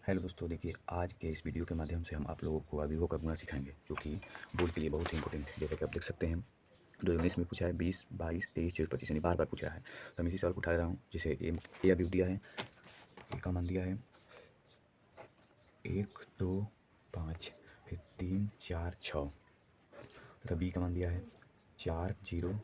Hello दोस्तों, देखिए आज के इस वीडियो के माध्यम से हम आप लोगों को अवयवों का गुणा सिखाएंगे जो कि बोर्ड के लिए बहुत ही इंपॉर्टेंट है। जैसा कि आप देख सकते हैं 2019 में पूछा है 20, 22, 23, 24, 25 यानी बार बार पूछ रहा है। तो हम इसी सवाल को उठा रहा हूँ। जैसे ए अवयव दिया है, ए का मान दिया है 1, 2, 5, फिर 3, 4, 6 तथा बी का मान दिया है 4, 0,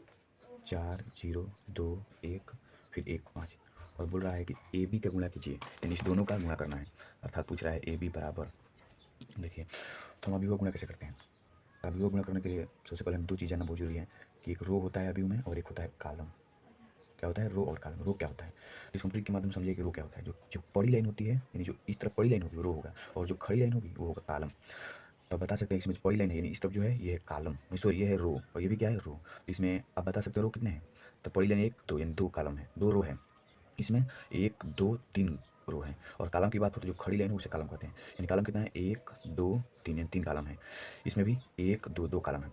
4, 0, 2, 1, फिर 1, 5 और बोल रहा है कि ए बी का गुणा कीजिए, यानी इस दोनों का गुणा करना है। अर्थात पूछ रहा है ए बी बराबर। देखिए, तो हम अवयव गुणा कैसे करते हैं। अवयव गुणा करने के लिए सबसे पहले हम दो चीज़ जानना बहुत जरूरी है कि एक रो होता है अवयव में और एक होता है कॉलम। क्या होता है रो और कॉलम? रो क्या होता है, इसको ट्रिक के माध्यम से समझिए कि रो क्या होता है। जो जो बड़ी लाइन होती है, यानी जो इस तरफ बड़ी लाइन होगी वो रो होगा, और जो खड़ी लाइन होगी वो होगा कॉलम। तो आप बता सकते हैं इसमें जो बड़ी लाइन है यानी इस तरफ जो है ये है कॉलम, सॉरी ये है रो, और ये भी क्या है रो। इसमें आप बता सकते हो रो कितने हैं। तो बड़ी लाइन 1, 2 यानी 2 कॉलम है, 2 रो है। इसमें 1, 2, 3 रो है। और कॉलम की बात हो तो जो खड़ी लाइन है उसे कॉलम कहते हैं। यानी कॉलम कितना है 1, 2, 3 यानी 3 कॉलम है। इसमें भी 1, 2, 2 कॉलम है।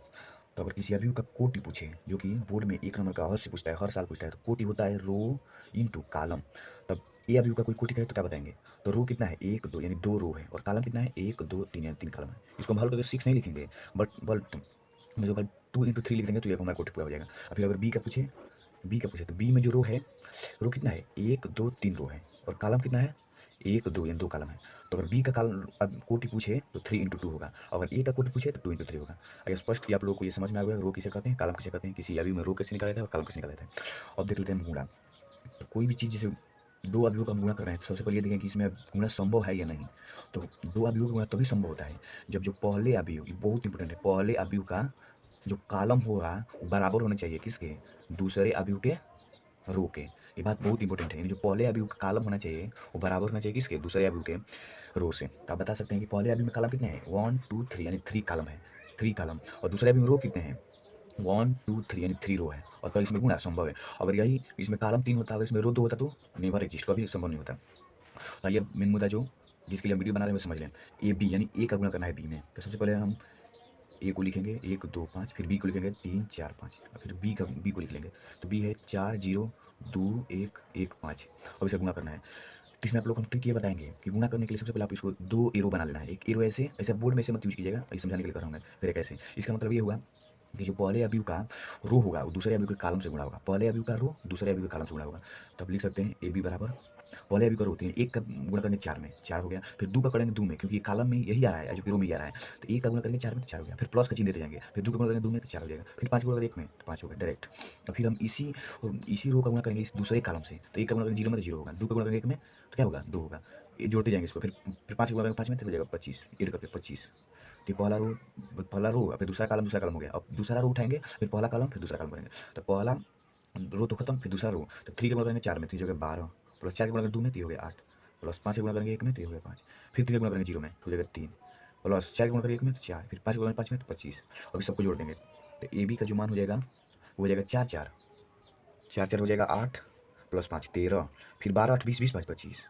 तो अगर किसी अवयव का कोटि पूछे, जो कि बोर्ड में 1 नंबर का अवश्य पूछता है, हर साल पूछता है, तो कोटि होता है रो इंटू कॉलम। तब ए अवयव का कोई कोटि कहे तो क्या बताएंगे। तो रो कितना है 1, 2 यानी 2 रो है, और कॉलम कितना है 1, 2, 3 यानी 3 कॉलम है। इसको हम हल करके 6 नहीं लिखेंगे, बट में जो 2 इंटू 3 लिख देंगे तो ये हमारा कोटि पूरा हो जाएगा। और फिर अगर बी का पूछे तो बी में जो रो है, रो कितना है 1, 2, 3 रो है, और कॉलम कितना है 1, 2 यानी 2 कॉलम है। तो अगर बी का कॉलम अब कोटि पूछे तो 3 इंटू 2 होगा, अगर ए का कोटि पूछे तो 2 इंटू 3 होगा। अगर स्पष्ट कि आप लोगों को ये समझ में आ गया रो किसे कहते हैं, कॉलम किसे कहते हैं, किसी अवयव में रो कैसे निकाला जाता है और कॉलम कैसे निकाला जाता है। अब देख लेते हैं गुणा। तो कोई भी चीज़ जैसे दो अवयवों का हम गुणा कर रहे हैं तो सबसे पहले ये देखें कि इसमें गुणा संभव है या नहीं। तो दो अवयवों का गुणा तभी संभव होता है जब जो पहले अवयव, ये बहुत इंपॉर्टेंट है, पहले अवयव का जो कॉलम होगा वो बराबर होना चाहिए किसके, दूसरे अवयव के रो के। ये बात बहुत इंपॉर्टेंट है, यानी जो पहले अवयव का कॉलम होना चाहिए वो बराबर होना चाहिए किसके, दूसरे अवयव के रो से। तो आप बता सकते हैं कि पहले अवयव में कॉलम कितने हैं 1, 2, 3 यानी 3 कॉलम है, 3 कॉलम, और दूसरे अवयव में रो कितने हैं 1, 2, 3 यानी 3 रो है, और कल इसमें गुणा संभव है। अगर यही इसमें कॉलम 3 होता, अगर इसमें रो 2 होता तो नेवर एग्जिस्ट, कभी संभव नहीं होता। तो आइए मेन मुद्दा जो जिसके लिए हम वीडियो बना रहे हैं वो समझ लें। ए बी यानी ए का गुणा करना है बी में, तो सबसे पहले हम ए को लिखेंगे 1, 2, 5, फिर बी को लिखेंगे 3, 4, 5, और फिर बी को लिख लेंगे। तो बी है 4, 0, 2, 1, 1, 5, और इसे गुणा करना है। तो इसमें आप लोग हम ट्रिक ये बताएंगे कि गुणा करने के लिए सबसे पहले आप इसको 2 एरो बना लेना है। एक एरो ऐसे ऐसे बोर्ड में ऐसे मत यूज कीजिएगा, ये समझाने के लिए कर रहा हूँ मैं। फिर एक ऐसे, इसका मतलब ये हुआ कि जो पहले अवयव का रो होगा वो दूसरे अवयव के कॉलम से गुणा होगा, पहले अवयव का रो दूसरे अवयव के कॉलम से गुणा होगा। तो आप लिख सकते हैं ए बी बराबर, पहले अभी करो होती है 1 का गुणा करेंगे 4 में 4 हो गया, फिर 2 का करेंगे 2 में क्योंकि ये कॉलम में यही आ रहा है, जो कि रो में ही आ रहा है। तो 1 का गुणा करेंगे 4 में तो 4 हो गया, फिर प्लस का चिन्ह देते जाएंगे, फिर 2 का गुणा करेंगे 2 में तो 4 हो जाएगा, फिर 5 का गुणा करेंगे 1 में तो 5 हो गया डायरेक्ट। और फिर हम इसी रो का गुणा करेंगे इस दूसरे कॉलम से, तो 1 का गुणा करेंगे 0 में तो 0 होगा, 2 का गुणा करेंगे 1 में तो क्या होगा 2 होगा। ये जोड़ते जाएंगे इसको, फिर 5 का गुणा करेंगे 5 में तो हो जाएगा 25, ऐड करके 25। तो पहला रो फिर दूसरा कॉलम हो गया। अब दूसरा रो उठाएंगे, फिर पहला कॉलम फिर दूसरा कॉलम करेंगे। तो पहला रो तो खत्म, फिर दूसरा रो, तो 3 का गुणा करेंगे 4 में 3 हो गया 12, प्लस 4 के गुणा करेंगे 2 में 3 हो गया 8, प्लस 5 के गुणा करेंगे 1 में 3 हो गया 5, फिर 3 का गुणा करेंगे 0 में तो हो जाएगा 3, प्लस 4 के गुणा करेंगे 1 में तो 4, फिर 5 के गुणा करेंगे 5 में तो 25। अभी सबको जोड़ देंगे तो ए बी का जो मान हो जाएगा वो हो जाएगा 4, 4, 4, 4 हो जाएगा 8, प्लस 5 13, फिर 12, 8, 20, 20, 5, 25,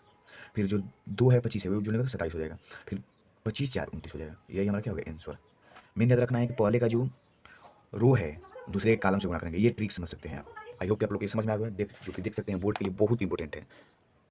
फिर जो 2 है 25 है वो जोड़ेगा तो 27 हो जाएगा, फिर 25, 4, 29 हो जाएगा। यही हमारा क्या हो गया आंसर। मेन याद रखना है कि पहले का जो रो है दूसरे कॉलम से गुणा करेंगे, ये ट्रिक समझ सकते हैं आप। आई होप कि आप लोग को ये समझ में आ गया, देख जो कि देख सकते हैं बोर्ड के लिए बहुत इंपॉर्टेंट है।